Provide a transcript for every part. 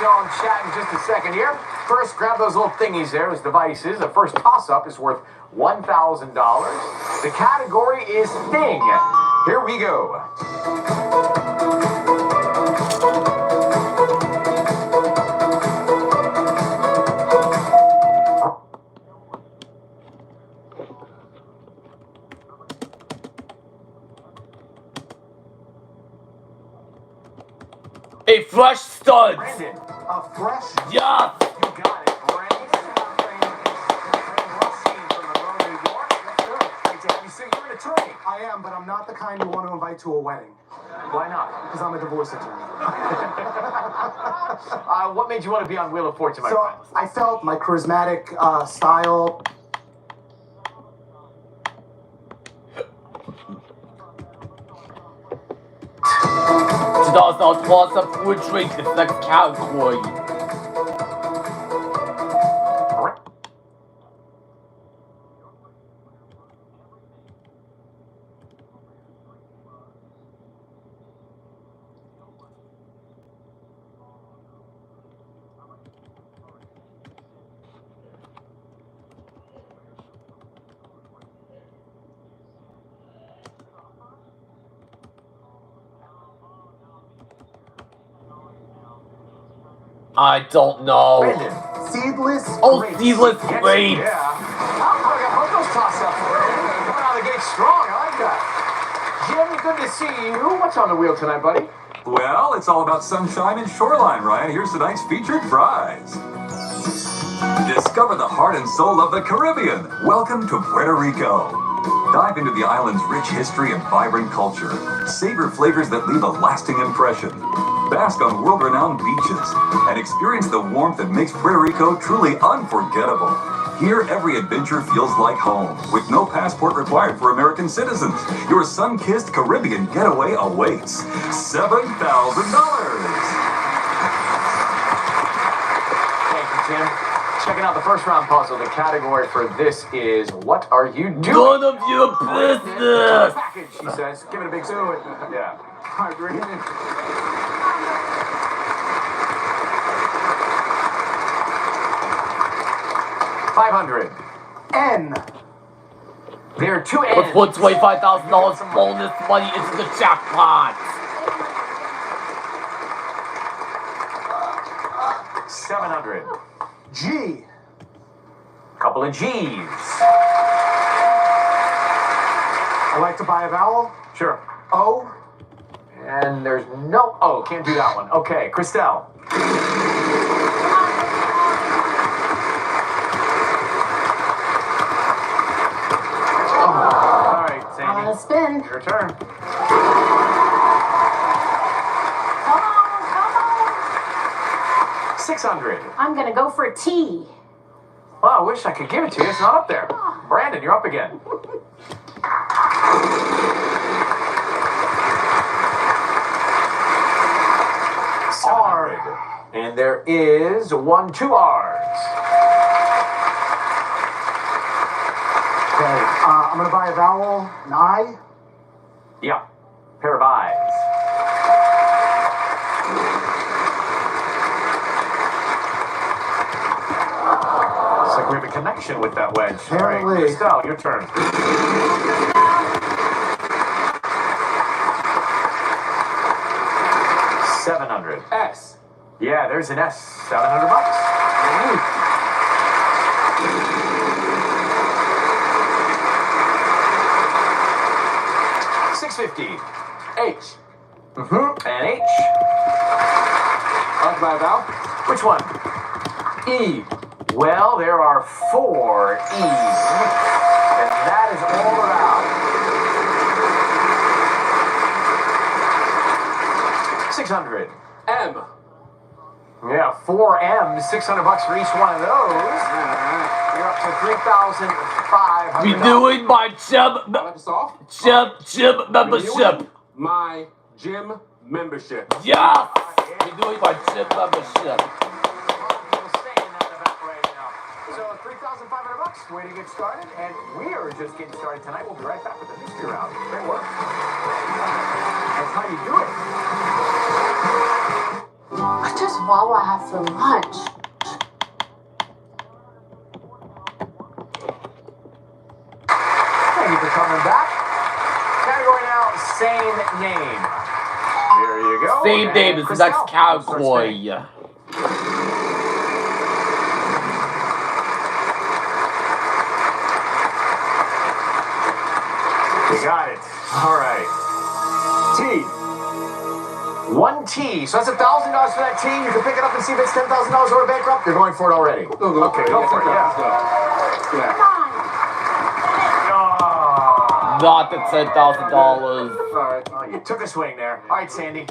show and chat in just a second here. First, grab those little thingies there, those devices. The first toss-up is worth $1,000. The category is Thing. Here we go. A fresh stud. Brandon, a fresh. Yeah. You got it, Brandon. From Monroe, New York. That's good. Great to have you. So you're an attorney. I am, but I'm not the kind you want to invite to a wedding. Why not? Because I'm a divorce attorney. What made you want to be on Wheel of Fortune, my friend? I felt my charismatic style. $2 plus a food drink is the category. I don't know. Brandon. Seedless Oh, grapes. seedless grapes. Yeah. I got both those toss-ups. Coming out of the gate strong. I like that. Jim, good to see you. What's on the wheel tonight, buddy? Well, it's all about sunshine and shoreline, Ryan. Here's tonight's featured prize. Discover the heart and soul of the Caribbean. Welcome to Puerto Rico. Dive into the island's rich history and vibrant culture. Savor flavors that leave a lasting impression. Bask on world-renowned beaches and experience the warmth that makes Puerto Rico truly unforgettable. Here, every adventure feels like home, with no passport required for American citizens. Your sun-kissed Caribbean getaway awaits. $7,000. Thank you, Jim. Checking out the first round puzzle. The category for this is What Are You Doing? None of your business. Package, she says. Give it a big do it. Yeah. I agree. 500. N. There are two Let's N's. put $25,000 bonus money into the jackpot. 700. G. Couple of G's. I like to buy a vowel. Sure. O. And there's no O. Can't do that one. Okay, Christelle. All right, Sandy. Spin. Your turn. Come on. 600. I'm gonna go for a T. Well, I wish I could give it to you. It's not up there. Brandon, you're up again. R. And there is two R's. Okay. I'm gonna buy a vowel. An I. Yeah. Pair of eyes. Looks like we have a connection with that wedge. Apparently. All right, Estelle, your turn. $700. S. Yeah, there's an S. $700. $650. H. And H. I like to buy a vowel. Which one? E. Well, there are 4 E's. And that is all around. 600. M. Yeah, 4 M's, $600 for each one of those. You're up to $3,500. Renewing my gym membership. My gym membership. Yeah. Renewing my gym membership. So $3,500, way to get started, and we are just getting started tonight. We'll be right back with the mystery round. Great work. That's how you do it. does Wawa have for lunch? Thank you for coming back. Category now, same name. There you go. Same And name as the Christelle, next no such cowboy. thing. You got it. All right. T. 1 T. So that's $1,000 for that T. You can pick it up and see if it's $10,000 over bankrupt. You're going for it already. Go. Okay, go for it. Let's Yeah. go. Yeah. Come on. Oh, Not the $10,000. All right. oh, you took a swing there. All right, Sandy.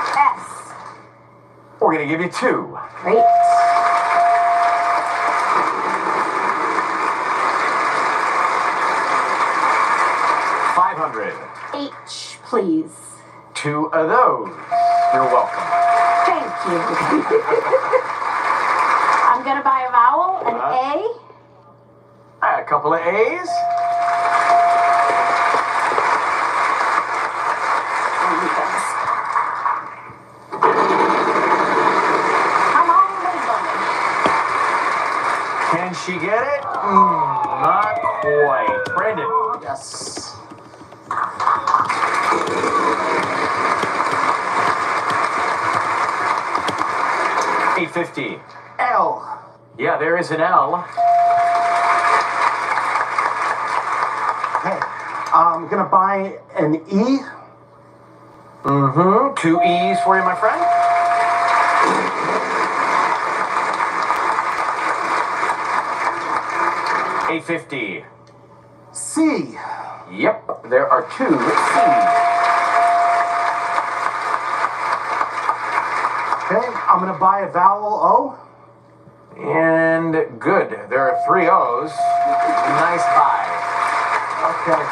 S. We're going to give you 2. Great. $500. H, please. 2 of those. You're welcome. Thank you. I'm gonna buy a vowel, an A couple of A's. Come on, everybody. Can she get it? Not quite. Brandon. Yes. $850. L. Yeah, there is an L. Hey, I'm gonna buy an E. 2 E's for you, my friend. $850. C. Yep, there are 2 C's. Okay, I'm gonna buy a vowel O. And good. There are 3 O's. Nice buy. Okay.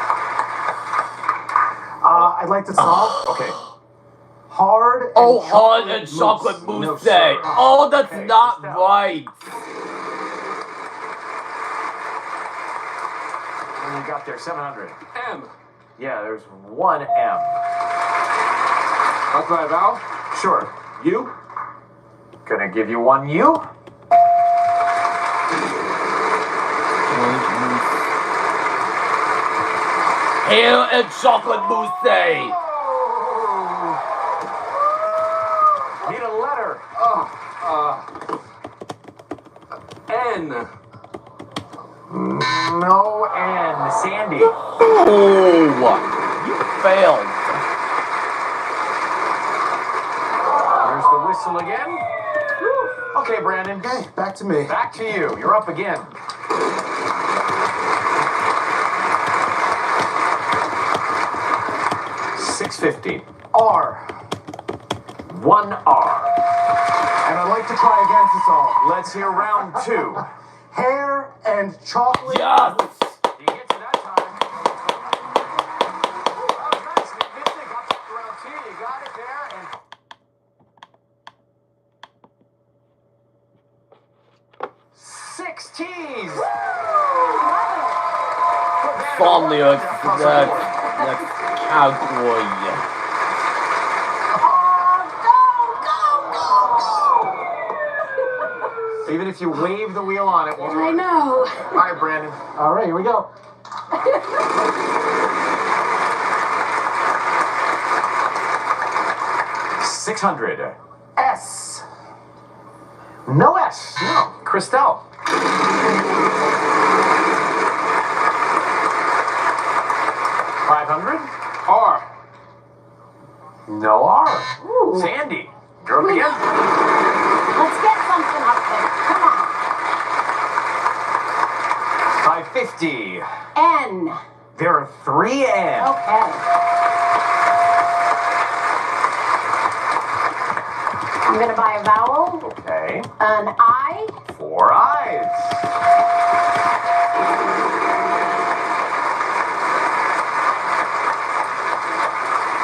I'd like to solve Okay. hard and Oh, hard and mousse. chocolate No, mousse. sir. Oh, that's Okay, not Christelle. right. And you got there 700. M. Yeah, there's 1 M. That's my vowel. Sure. U. Gonna give you 1 U. Hair and chocolate mousse. Need a letter. N. No N. Sandy. Oh, you failed. There's the whistle again. Okay, Brandon. Okay, back to me. Back to you. You're up again. $650. R. 1 R. And I'd like to try again to solve. Let's hear round 2. Hair and chocolate. Yes. You get to that time. Oh, nice. McMistick up to round 2. You got it there. And 6 T's. Fondly that's cowboy. Even if you wave the wheel on it, won't I work. know. All right, Brandon. All right, here we go. $600. S. No S. No. Christelle. $500. R. No R. Ooh. Sandy. You're up again. Let's get something up there. Come on. $550. N. There are 3 N's. Okay. I'm gonna buy a vowel, Okay. an I, 4 I's.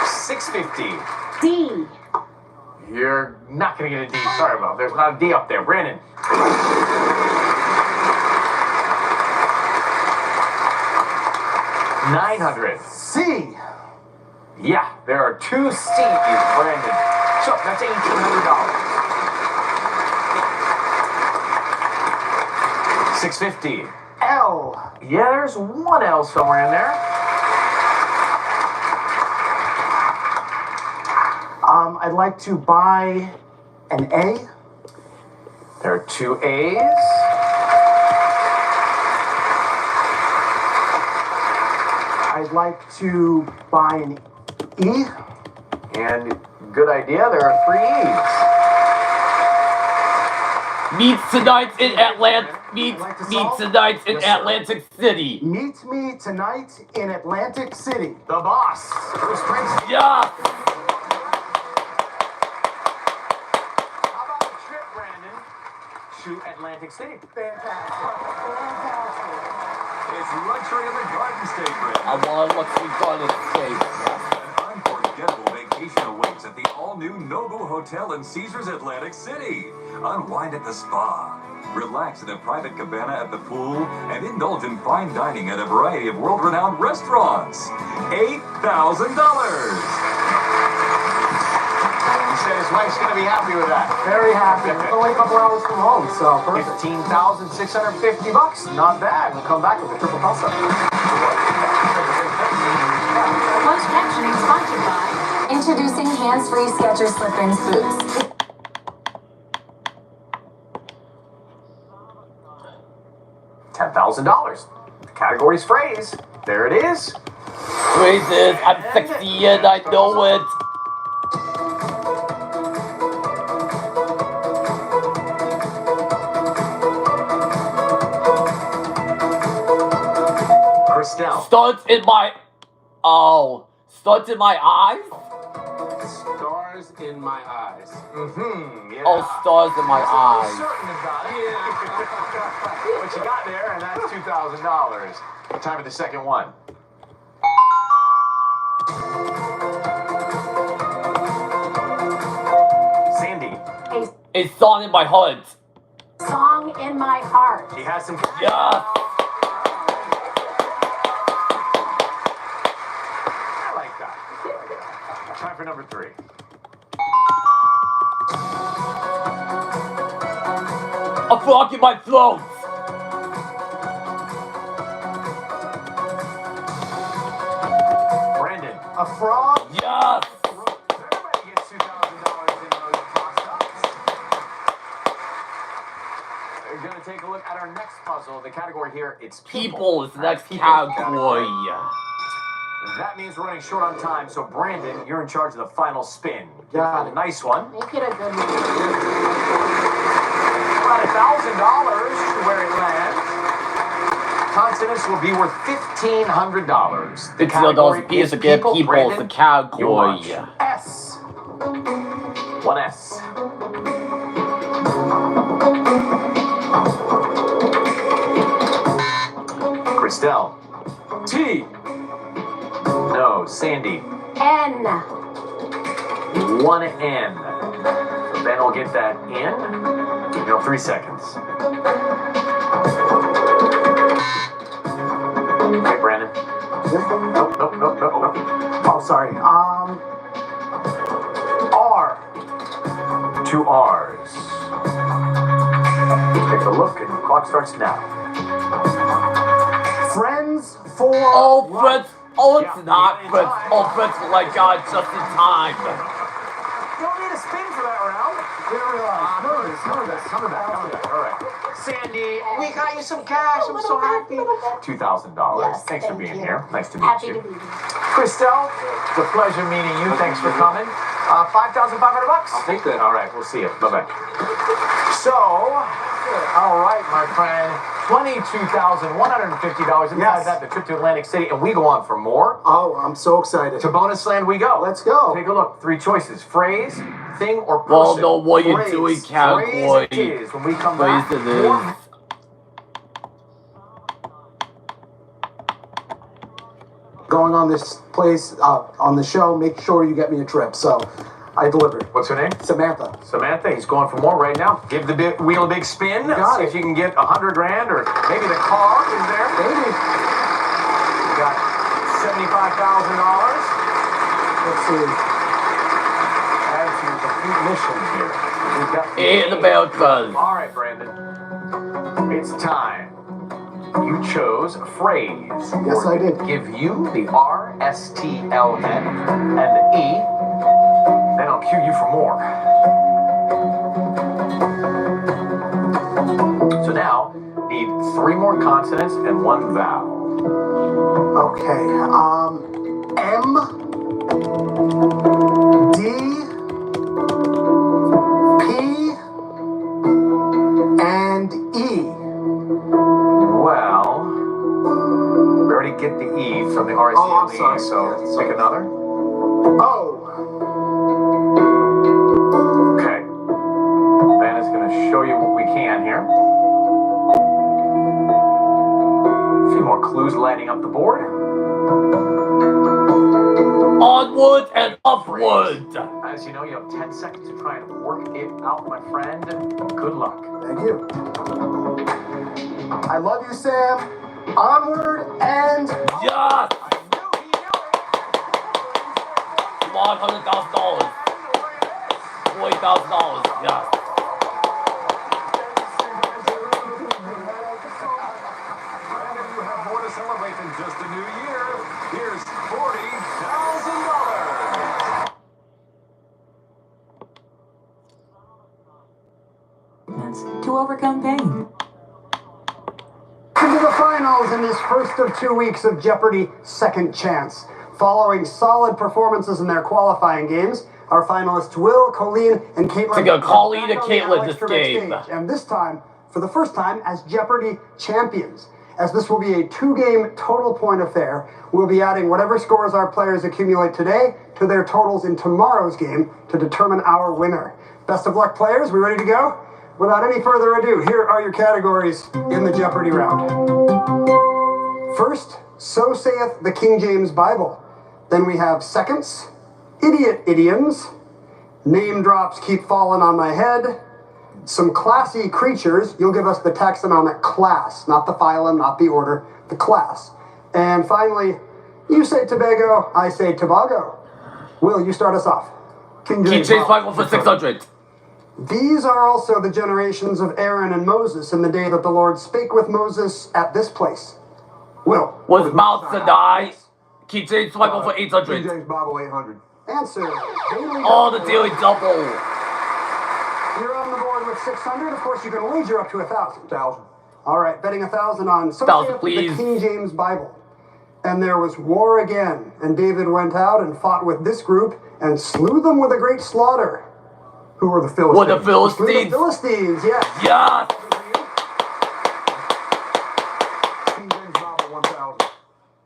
$650. D. You're not gonna get a D. Sorry about it. There's not a D up there. Brandon. 900. C. Yeah, there are 2 C's, Brandon. So that's $1,800. 650. L. Yeah, there's 1 L somewhere in there. I'd like to buy an A. There are 2 A's. I'd like to buy an E. And good idea, there are 3 E's. Meet tonight in Atlantic. Meet Like to meet solve? tonight in Yes, sir. Atlantic City. Meet me tonight in Atlantic City. The boss, Bruce Springsteen. Yeah. How about a trip, Brandon, to Atlantic City? Fantastic. It's luxury in the Garden State, Brandon. I want what's we gonna say. An unforgettable vacation awaits at the all-new Nobu Hotel in Caesars Atlantic City. Unwind at the spa, relax in a private cabana at the pool, and indulge in fine dining at a variety of world-renowned restaurants. $8,000. He said his wife's going to be happy with that. Very happy. It's only a couple hours from home, so perfect. $15,650. Not bad. We'll come back with a triple toss-up. Closed captioning sponsored by Introducing hands-free Skechers slip-ins boots. $10,000. The category's phrase. There it is. Phrases. I'm sexy and I know it. Christelle. Starts in my. Oh. Starts in my eyes? Stars in my eyes. Yeah. Oh, stars in my eyes. Certain about it. What you got there, and that's $2,000. Time for the second one. Sandy. A song in my heart. Song in My Heart. She has some. Yeah. I like that. Time for number 3. A frog in my throat. Brandon. A frog. Yes. Everybody gets $2,000 in those toss-ups. We're going to take a look at our next puzzle. The category here, it's People is the next People category. That means we're running short on time, so Brandon, you're in charge of the final spin. Got A it. nice one. Make it a good one. About $1,000 to where it lands. Consonants will be worth $1,500. The It's still those piece of get people is Brandon, the category. you launch. S. 1 S. Christelle. T. No. Sandy. N. 1 N. So Ben will get that in. 3 seconds. Okay, Brandon. Nope. Oh, sorry. R. 2 R's. Take a look, and the clock starts now. Friends for Oh, life. Fritz. Oh, it's Yeah, not yeah, Fritz. it's Oh, Fritz, like God, just in time. You don't need a spin for that round. Didn't realize. Nervous. Coming back. All right. Sandy, we got you some cash. I'm so happy. $2,000. Yes, Thanks for thank being you. here. Nice to meet Happy you. to be here. Christelle, it's a pleasure meeting you. Thanks for coming. $5,500. I'll take that. All right, we'll see you. Bye-bye. So, all right, my friend. $22,150. Inside Yes. that, the trip to Atlantic City, and we go on for more. Oh, I'm so excited. To bonus land we go. Let's go. Take a look. 3 choices: phrase, thing, or person. Well, no, what you Phrase. doing, Phrase cowboy? it is. When we come Phrase back, it is. more Going on this place, on the show, make sure you get me a trip. So, I delivered. What's her name? Samantha. Samantha. He's going for more right now. Give the wheel a big spin. Got See it. if you can get $100 grand, or maybe the car is there. Baby. You got $75,000. Let's see. Add to your complete mission here. We've got In the bell buzz. All right, Brandon. It's time. You chose a phrase. Yes, I did. Give you the R, S, T, L, N, and the E. Then I'll cue you for more. So now, need 3 more consonants and 1 vowel. Okay. M, D, P, and E. Well, we already get the E from the R, S, T, Oh, I'm L, E, sorry. so Yeah, sorry. pick another. O. Okay. Ben is going to show you what we can here. A few more clues lighting up the board. Onward and upward. As you know, you have 10 seconds to try and work it out, my friend. Good luck. Thank you. I love you, Sam. Onward and Yes. $100,000. $40,000. Yes. Brandon, you have more to celebrate than just a new year. Here's $40,000. To overcome pain. into the finals in this first of 2 weeks of Jeopardy! Second Chance. Following solid performances in their qualifying games, our finalists Will, Colleen, and Caitlin. Take a Colleen and are back on the Caitlin Alex this Trebek game. stage, and this time, for the first time, as Jeopardy! Champions. As this will be a 2-game total point affair, we'll be adding whatever scores our players accumulate today to their totals in tomorrow's game to determine our winner. Best of luck, players. We ready to go? Without any further ado, here are your categories in the Jeopardy! Round. First, so saith the King James Bible. Then we have seconds, idiot idioms, name drops keep falling on my head, some classy creatures. You'll give us the taxonomic class, not the phylum, not the order, the class. And finally, you say Tobago, I say Tobago. Will, you start us off. King James Bible for 600. These are also the generations of Aaron and Moses in the day that the Lord spake with Moses at this place. Will. Was Mount Sinai. King James Bible for 800. Bible 800. Answer. Daily Oh, the double. daily double. You're on the board with 600. Of course, you can wager up to 1,000. 1,000. All right, betting 1,000 on so 1,000, saith please. the King James Bible. And there was war again, and David went out and fought with this group and slew them with a great slaughter. Who were the Philistines? Were the Philistines? Slew the Philistines, yes. Yes. King James Bible 1,000.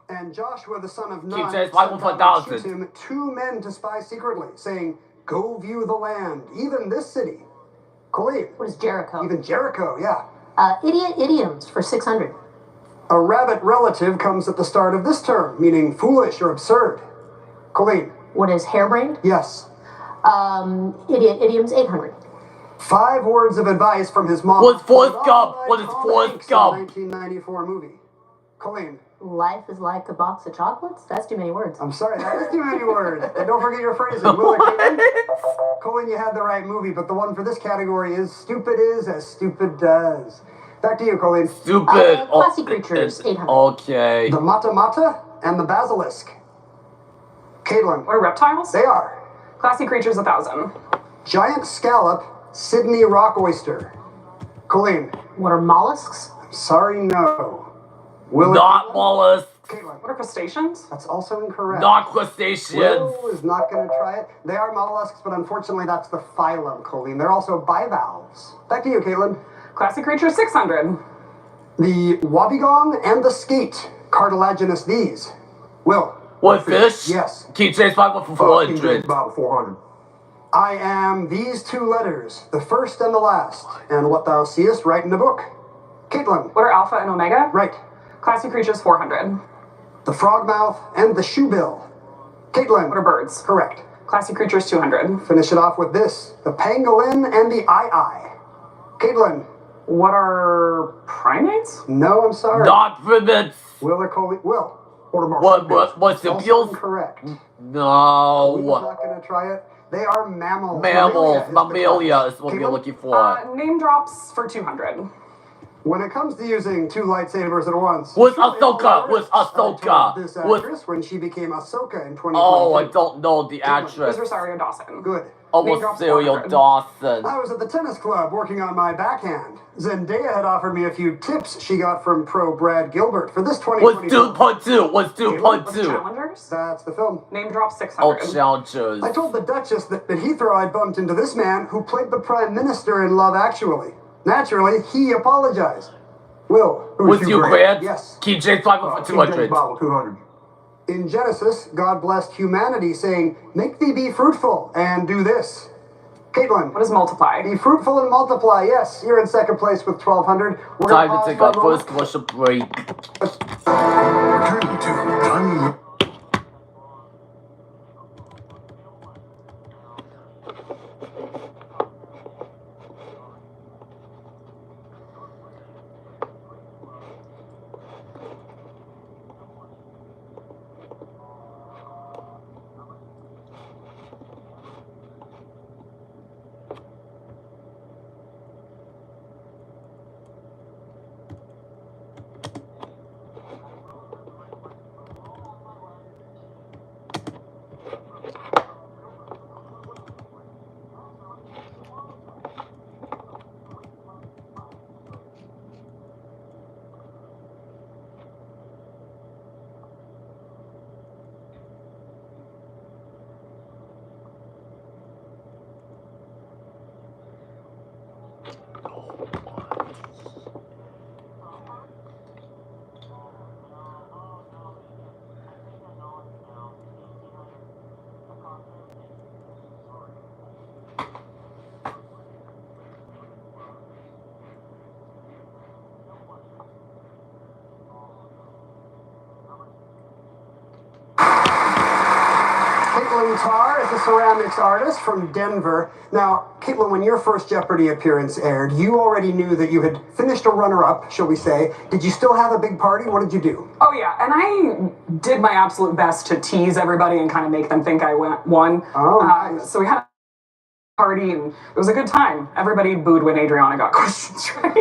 And Joshua the son of Nun James sent Bible down to 1,000. shoot him 2 men to spy secretly, saying, "Go view the land, even this city." Colleen. What is Jericho? Even Jericho, yeah. Idiot idioms for 600. A rabbit relative comes at the start of this term, meaning foolish or absurd. Colleen. What is harebrained? Yes. Idiot idioms 800. 5 words of advice from his mom. What's Forrest Followed Gump? by What is Tom Forrest Hanks in the Gump? 1994 movie. Colleen. Life is like a box of chocolates? That's too many words. I'm sorry, that is too many words. And don't forget your phrasing. Will or Caitlin? Colleen, you had the right movie, but the one for this category is stupid is as stupid does. Back to you, Colleen. Stupid. Classy creatures, 800. Okay. The Mata Mata and the Basilisk. Caitlin. What are reptiles? They are. Classy creatures 1,000. Giant Scallop, Sydney Rock Oyster. Colleen. What are mollusks? Sorry, no. Will or Not Caitlin? mollusk. Caitlin. What are crustaceans? That's also incorrect. Not crustaceans. Will is not going to try it. They are mollusks, but unfortunately that's the phylum, Colleen. They're also bivalves. Back to you, Caitlin. Classy creatures 600. The Wobbegong and the Skate. Cartilaginous these. Will. What fish? Yes. King James Bible for 400. About 400. I am these 2 letters, the first and the last, and what thou seest, write in the book. Caitlin. What are alpha and omega? Right. Classy creatures 400. The Frogmouth and the Shoebill. Caitlin. What are birds? Correct. Classy creatures 200. Finish it off with this. The Pangolin and the Eye. Caitlin. What are primates? No, I'm sorry. Not primates. Will or Colleen? Will. What's the Also bills? incorrect. No. We're not going to try it. They are mammals. Mammals. Mammalia Mammalia is is what the we're correct. looking for. Name drops for 200. When it comes to using two lightsabers at once, Who's you should Ahsoka? know Who's Ahsoka? I told this Who's- actress when she became Ahsoka in 2022. Oh, I don't know the Who's actress. Rosario Dawson? Good. Almost drops Serial 400. Dawson. I was at the tennis club working on my backhand. Zendaya had offered me a few tips she got from pro Brad Gilbert for this 2020 What's film. 2.2? What's 2.2? Challengers? That's the film. Name drop Oh, 600. challengers. I told the Duchess that at Heathrow I'd bumped into this man who played the Prime Minister in Love Actually. Naturally, he apologized. Will, With you, Grant? Yes. Keep James Bible for 200. 200. In Genesis, God blessed humanity, saying, "Make thee be fruitful and do this." Caitlin. What is multiply? Be fruitful and multiply. Yes, you're in second place with 1,200. We're Time gonna to take pause our for a moment. first commercial break. Returning to Gun. Caitlin Tarr is a ceramics artist from Denver. Now, Caitlin, when your first Jeopardy appearance aired, you already knew that you had finished a runner-up, shall we say. Did you still have a big party? What did you do? Oh yeah, and I did my absolute best to tease everybody and kind of make them think I won. Oh, nice. So we had a party and it was a good time. Everybody booed when Adriana got questions right.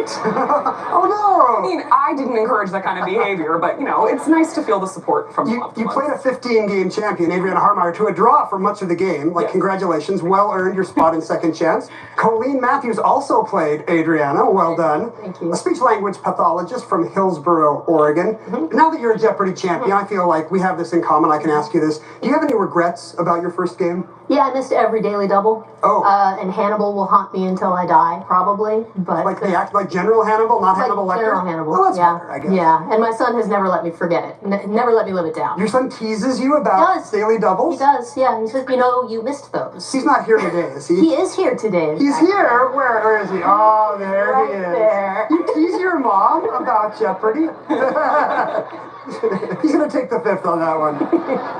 Oh, no! I mean, I didn't encourage that kind of behavior, but you know, it's nice to feel the support from the loved You ones. played a 15-game champion, Adriana Harmeyer, to a draw for much of the game. Like, Yes. Congratulations, well earned your spot in Second Chance. Colleen Matthews also played Adriana, well done. Thank you. A speech-language pathologist from Hillsboro, Oregon. Now that you're a Jeopardy champion, I feel like we have this in common. I can ask you this. Do you have any regrets about your first game? Yeah, I missed every daily double. Oh. And Hannibal will haunt me until I die, probably. But Like the act, like General Hannibal, not like Hannibal Lecter? General Hannibal. Well, that's yeah, better, I guess. yeah. And my son has never let me forget it. Never let me live it down. Your son teases you about Does. daily doubles? He does. Yeah. He says, you know, you missed those. He's not here today, is he? He is here today. in He's fact. here. Where is he? Oh, there Right he is. there. You tease your mom about Jeopardy. He's going to take the fifth on that one.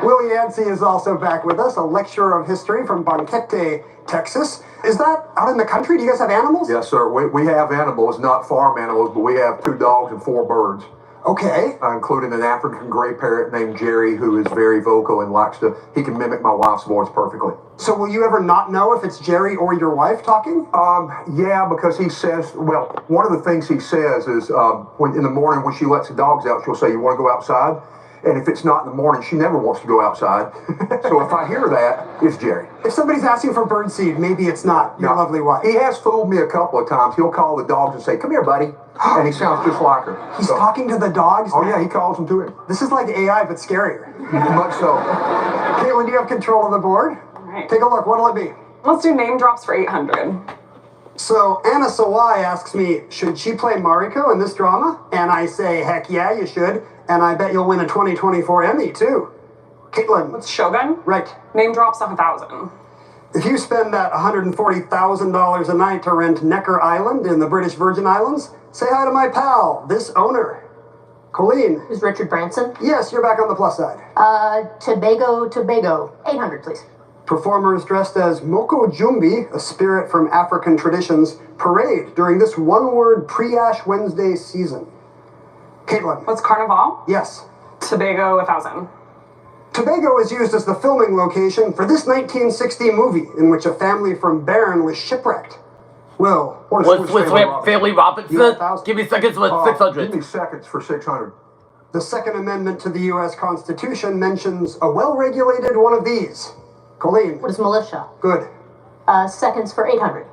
Willie Yancey is also back with us, a lecturer of history from Banquete, Texas. Is that out in the country? Do you guys have animals? Yes, sir. We have animals, not farm animals, but we have 2 dogs and 4 birds, Okay. including an African gray parrot named Jerry, who is very vocal and he can mimic my wife's voice perfectly. So will you ever not know if it's Jerry or your wife talking? Yeah, because he says, well, one of the things he says is when in the morning when she lets the dogs out, she'll say, "You want to go outside?" And if it's not in the morning, she never wants to go outside. So if I hear that, it's Jerry. If somebody's asking for birdseed, maybe it's not your Now, lovely wife. He has fooled me a couple of times. He'll call the dogs and say, "Come here, buddy." And he sounds just like her. He's So- talking to the dogs? Oh, now? yeah, he calls them to him. This is like AI, but scarier. Much so. Caitlin, do you have control of the board? All right. Take a look. What'll it be? Let's do name drops for 800. So Anna Sawai asks me, should she play Mariko in this drama? And I say, heck yeah, you should. And I bet you'll win a 2024 Emmy, too. Caitlin. What's Shogun? Right. Name drops 1,000. If you spend that $140,000 a night to rent Necker Island in the British Virgin Islands, say hi to my pal, this owner. Colleen. Is Richard Branson? Yes, you're back on the plus side. Tobago. 800, please. Performers dressed as Moko Jumbi, a spirit from African traditions, parade during this one-word pre-Ash Wednesday season. Caitlin. What's Carnival? Yes. Tobago, 1,000. Tobago is used as the filming location for this 1960 movie in which a family from Bern was shipwrecked. Will, what is Swiss Family Robinson? You 1,000. Give me seconds with Give 600. me seconds for 600. The Second Amendment to the U.S. Constitution mentions a well-regulated one of these. Colleen. What is militia? Good. Seconds for 800.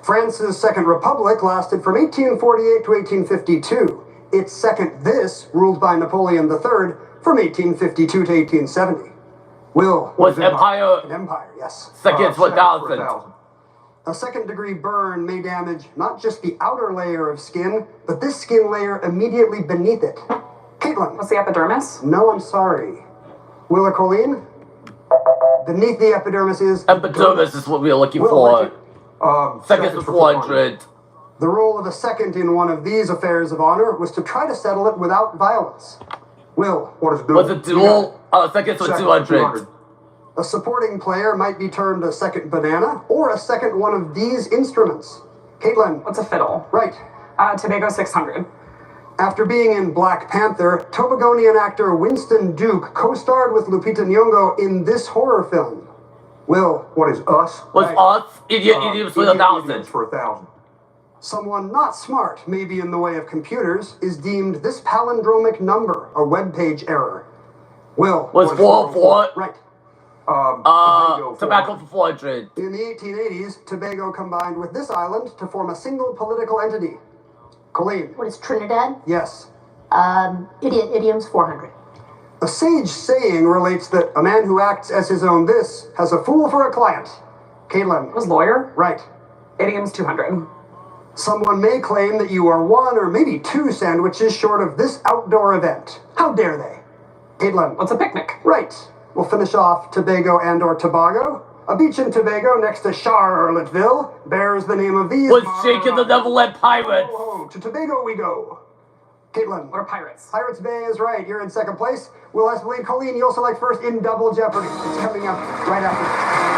France's Second Republic lasted from 1848 to 1852. Its second this, ruled by Napoleon III, from 1852 to 1870. Will. Was Empire? An empire, yes. Seconds for 1,000. A second-degree burn may damage not just the outer layer of skin, but this skin layer immediately beneath it. Caitlin. What's the epidermis? No, I'm sorry. Will or Colleen? Beneath the epidermis is... Epidermis is what we are looking Will, for. Seconds for 400. The role of a second in one of these affairs of honor was to try to settle it without violence. Will. What is duel? Was it duel? Seconds for 200. A supporting player might be termed a second banana or a second one of these instruments. Caitlin. What's a fiddle? Right. Tobago, 600. After being in Black Panther, Tobagonian actor Winston Duke co-starred with Lupita Nyong'o in this horror film. Will. What is us? Was us? Idioms for 1,000. For 1,000. Someone not smart, maybe in the way of computers, is deemed this palindromic number a web page error. Will. Was 404? Right. Tobacco for 400. In the 1880s, Tobago combined with this island to form a single political entity. Colleen. What is Trinidad? Yes. Idioms, 400. A sage saying relates that a man who acts as his own this has a fool for a client. Caitlin. Was lawyer? Right. Idioms, 200. Someone may claim that you are one or maybe two sandwiches short of this outdoor event. How dare they? Caitlin. What's a picnic? Right. We'll finish off Tobago and or Tobago. A beach in Tobago next to Charlottesville bears the name of these... Was shaking the Neverland Pirates. Oh, to Tobago we go. Caitlin. What are pirates? Pirates Bay is right. You're in second place. Will Espeline, Colleen, you'll select first in Double Jeopardy. It's coming up right after this.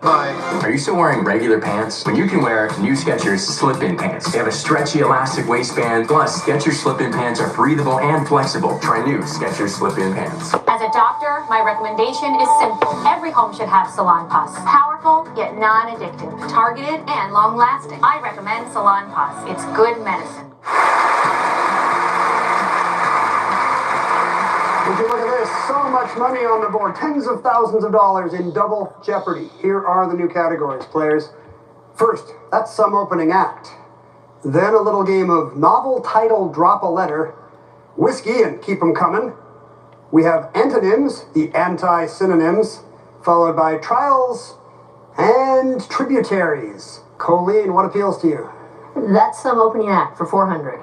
Bye. Are you still wearing regular pants when you can wear new Skechers slip-in pants? They have a stretchy, elastic waistband. Plus, Skechers slip-in pants are breathable and flexible. Try new Skechers slip-in pants. As a doctor, my recommendation is simple. Every home should have Salon Pus. Powerful, yet non-addictive. Targeted and long-lasting. I recommend Salon Pus. It's good medicine. Would you look at this? So much money on the board. Tens of thousands of dollars in double jeopardy. Here are the new categories, players. First, that's some opening act. Then a little game of novel title drop a letter, whiskey and keep 'em coming. We have antonyms, the anti-synonyms, followed by trials and tributaries. Colleen, what appeals to you? That's some opening act for 400.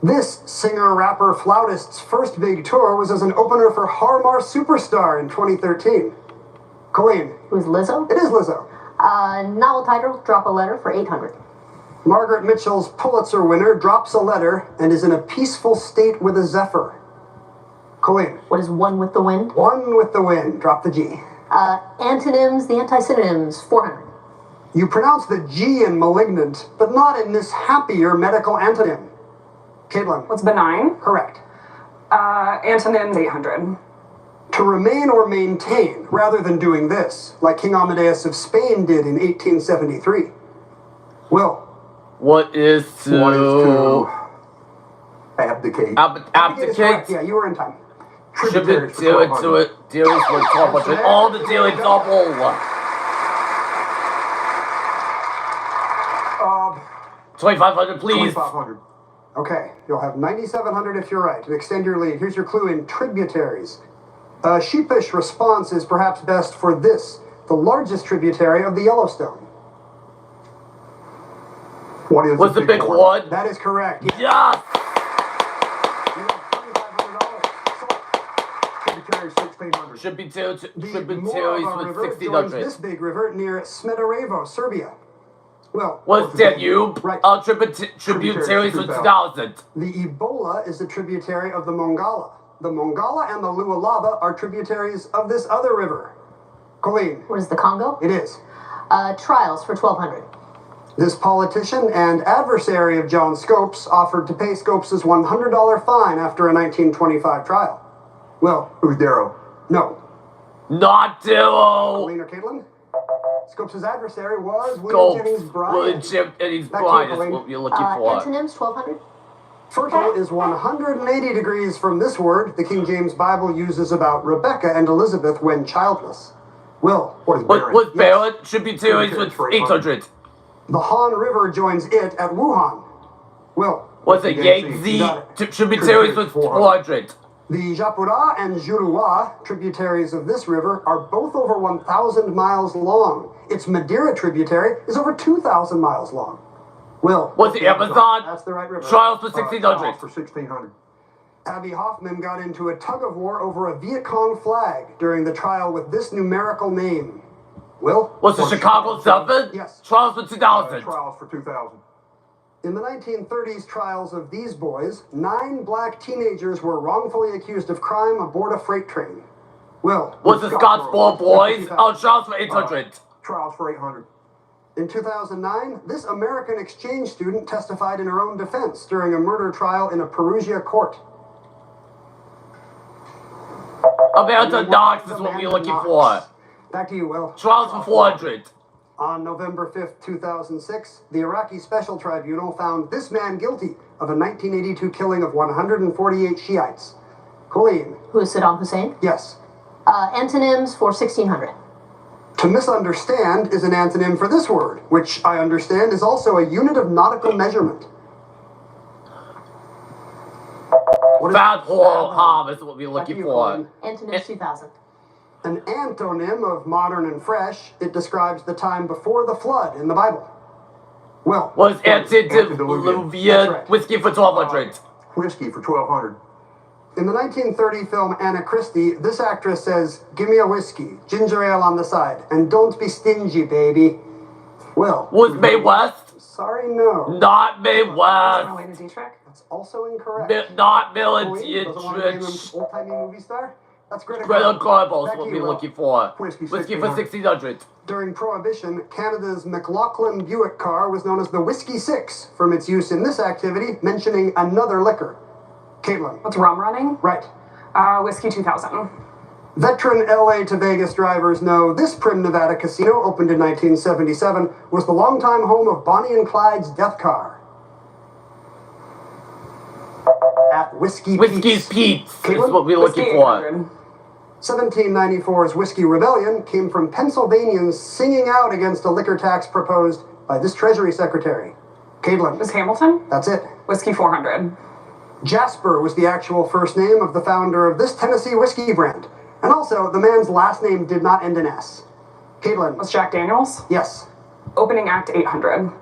This singer, rapper, flautist's first big tour was as an opener for Harmar Superstar in 2013. Colleen. Who's Lizzo? It is Lizzo. Novel title, drop a letter for 800. Margaret Mitchell's Pulitzer winner drops a letter and is in a peaceful state with a zephyr. Colleen. What is one with the wind? One with the wind. Drop the G. Antonyms, the anti-synonyms, 400. You pronounce the G in malignant, but not in this happier medical antonym. Caitlin. What's benign? Correct. Antonyms, 800. To remain or maintain, rather than doing this, like King Amadeus of Spain did in 1873. Will. What is to Abdicate. abdicate? Yeah, you were in time. Should be do it to it. Deal with 1200. All the daily double. 2500, please. 2,500. Okay, you'll have 9,700 if you're right. To extend your lead, here's your clue in tributaries. A sheepish response is perhaps best for this, the largest tributary of the Yellowstone. What is What's the big one? That is correct. Yes! You have $2,500. Tributary 1,600. Should be two, The tributaries Morava with River joins 1600. this big river near Smederevo, Serbia. Well, What's Danube? Right. Tributaries with 2000. The Ebola is a tributary of the Mongala. The Mongala and the Lualaba are tributaries of this other river. Colleen. What is the Congo? It is. Trials for 1200. This politician and adversary of John Scopes offered to pay Scopes' $100 fine after a 1925 trial. Will. Who's Darrow? No. Not Duo! Colleen or Caitlin? Scopes' adversary was William Jennings Bryan. William Jennings Back to you, Bryan is Colleen. what you're looking for. Antonyms, 1200. Fertile is 180 degrees from this word the King James Bible uses about Rebecca and Elizabeth when childless. Will. What is Barrett? What's Barrett? Tributaries with 800. The Han River joins it at Wuhan. Will. What's it? Yangtze? Tributaries with 400. The Japura and Juruwa, tributaries of this river, are both over 1,000 miles long. Its Madeira tributary is over 2,000 miles long. Will. What's the Amazon? That's the right river. Trials for 1600. Trials for 1,600. Abby Hoffman got into a tug of war over a Viet Cong flag during the trial with this numerical name. Will? What's the Chicago 7? Yes. Trials for 2000. Trials for 2,000. In the 1930s trials of these boys, 9 black teenagers were wrongfully accused of crime aboard a freight train. Will? What's the Scottsboro boys? Oh, trials for 800. Trials for 800. In 2009, this American exchange student testified in her own defense during a murder trial in a Perugia court. Amanda Knox is what we're looking for. Back to you, Will. Trials for 400. On November 5th, 2006, the Iraqi Special Tribunal found this man guilty of a 1982 killing of 148 Shiites. Colleen. Who is Saddam Hussein? Yes. Antonyms for 1600. To misunderstand is an antonym for this word, which I understand is also a unit of nautical measurement. Bad horror harm is what we're looking for. Antonyms 2000. An antonym of modern and fresh, it describes the time before the flood in the Bible. Well, Was antediluvian That's right. whiskey for 1200. Whiskey for 1,200. In the 1930 film Anna Christie, this actress says, "Give me a whiskey, ginger ale on the side, and don't be stingy, baby." Will. Was Mae West? Sorry, no. Not Mae West. Marlene Dietrich. That's also incorrect. Not Millen Colleen, doesn't want to name him Dietrich. old-timey movie star? That's Greta Greta Garbo. Garbo is what we're looking for. Whiskey for 1600. 1600. During Prohibition, Canada's McLaughlin Buick car was known as the Whiskey 6 from its use in this activity, mentioning another liquor. Caitlin. What's rum running? Right. Whiskey 2000. Veteran LA to Vegas drivers know this Prim, Nevada casino, opened in 1977, was the longtime home of Bonnie and Clyde's death car. At Whiskey's Pete's is Caitlin? what we're looking for. 1794's Whiskey Rebellion came from Pennsylvanians singing out against a liquor tax proposed by this Treasury Secretary. Caitlin. Was Hamilton? That's it. Whiskey 400. Jasper was the actual first name of the founder of this Tennessee whiskey brand. And also, the man's last name did not end in S. Caitlin. Was Jack Daniels? Yes. Opening act 800.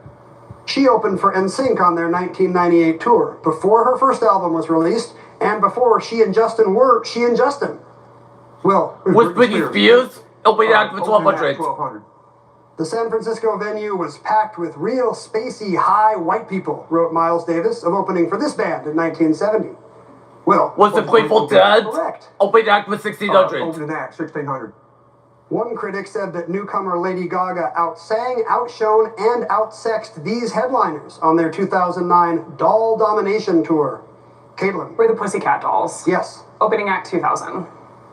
She opened for NSYNC on their 1998 tour, before her first album was released, and before she and Justin were She and Justin. Will. Was Britney Spears? Opening act for 1200. 1200. The San Francisco venue was packed with real spacey high white people, wrote Miles Davis of opening for this band in 1970. Will. Was the Grateful Dead? Correct. Opening act for 1600. Opening act 1600. One critic said that newcomer Lady Gaga outsang, outshone, and outsexed these headliners on their 2009 Doll Domination Tour. Caitlin. We're the Pussycat Dolls. Yes. Opening act 2000.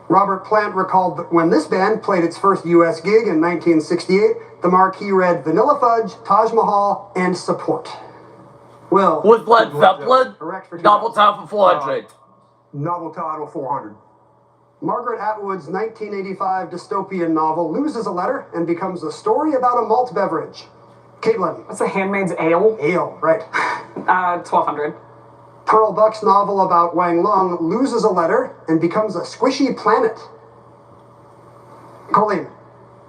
Robert Plant recalled that when this band played its first U.S. gig in 1968, the marquee read Vanilla Fudge, Taj Mahal, and Support. Will. Was Led Zeppelin? Correct for Novel title for 400. Novel title 400. Margaret Atwood's 1985 dystopian novel loses a letter and becomes a story about a malt beverage. Caitlin. What's The Handmaid's Ale? Ale, right. 1200. Pearl Buck's novel about Wang Lung loses a letter and becomes a squishy planet. Colleen.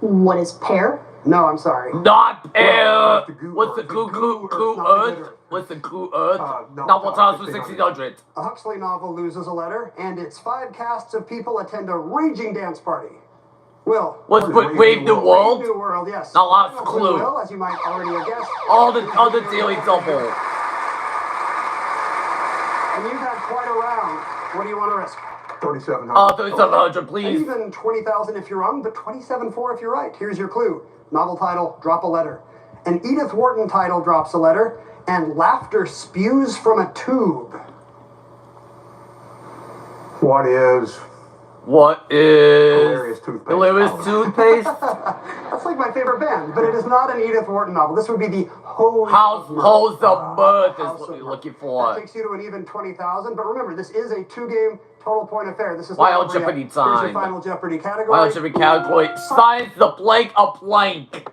What is pear? No, I'm sorry. Not air. What's What's the Goo Earth? What's the Goo Earth? Novel title for 1600. A Huxley novel loses a letter, and its 5 casts of people attend a raging dance party. Will. What's Brave New World? Brave New World, yes. Now last clue. Will, as you might already have guessed. All the daily double. And you've had quite a round. What do you want to risk? 3700. 3700, please. Even 20,000 if you're wrong, but 27.4 if you're right. Here's your clue. Novel title, drop a letter. An Edith Wharton title drops a letter, and laughter spews from a tube. What is Hilarious toothpaste? Hilarious toothpaste? That's like my favorite band, but it is not an Edith Wharton novel. This would be the House of Mirth is House what of you're Mirth. looking for. That takes you to an even 20,000. But remember, this is a 2-game total point affair. This is Wild not over yet. Jeopardy Here's time. your final Jeopardy category. Wild Jeopardy category. Science the blank a blank.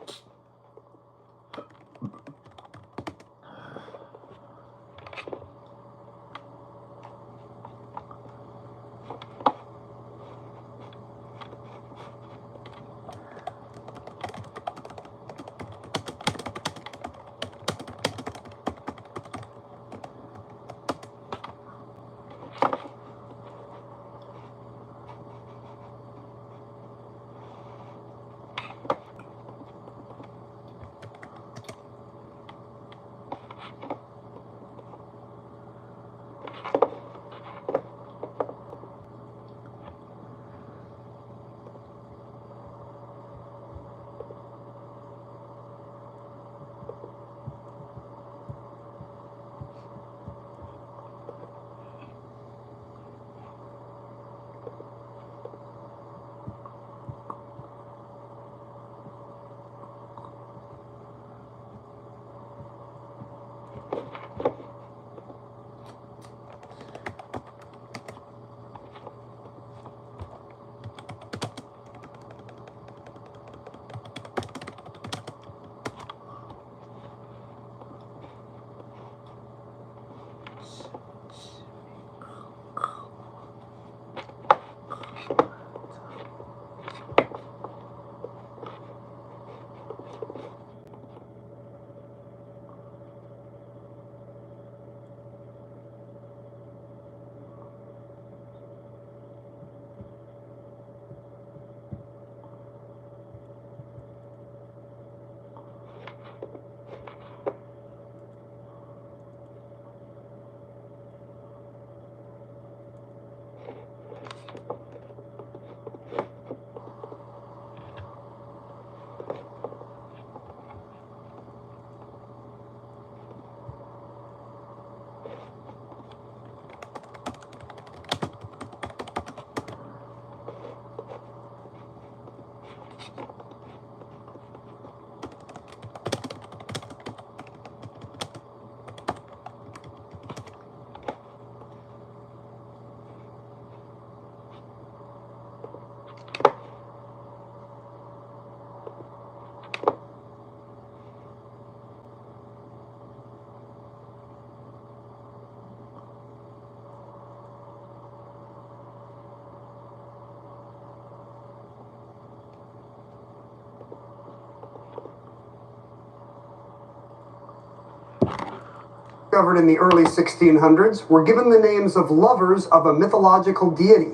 discovered in the early 1600s, were given the names of lovers of a mythological deity?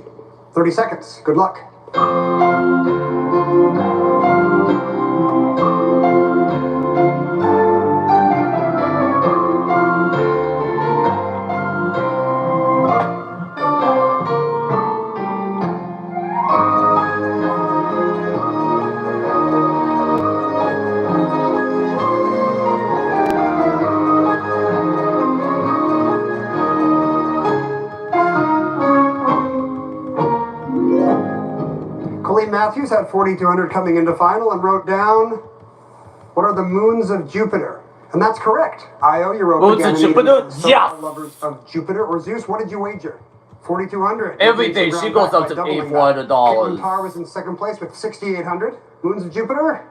30 seconds. Good luck. Colleen Matthews had 4,200 coming into final and wrote down, what are the moons of Jupiter? And that's correct. Io, you wrote Moons of Jupiter? Yeah. Lovers of Jupiter or Zeus. What did you wager? 4,200. Everything. She goes up to $8,400. Caitlin Tarr was in second place with 6,800. Moons of Jupiter?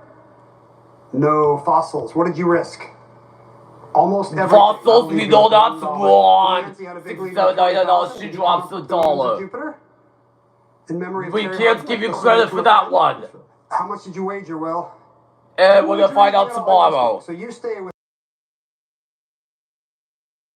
No fossils. What did you risk? Almost everything. Fossils, we know that's wrong. $6,900. She drops the dollar. Jupiter? In memory of We can't give you credit for that one. How much did you wager, Will? And we're gonna find out tomorrow. So you stay with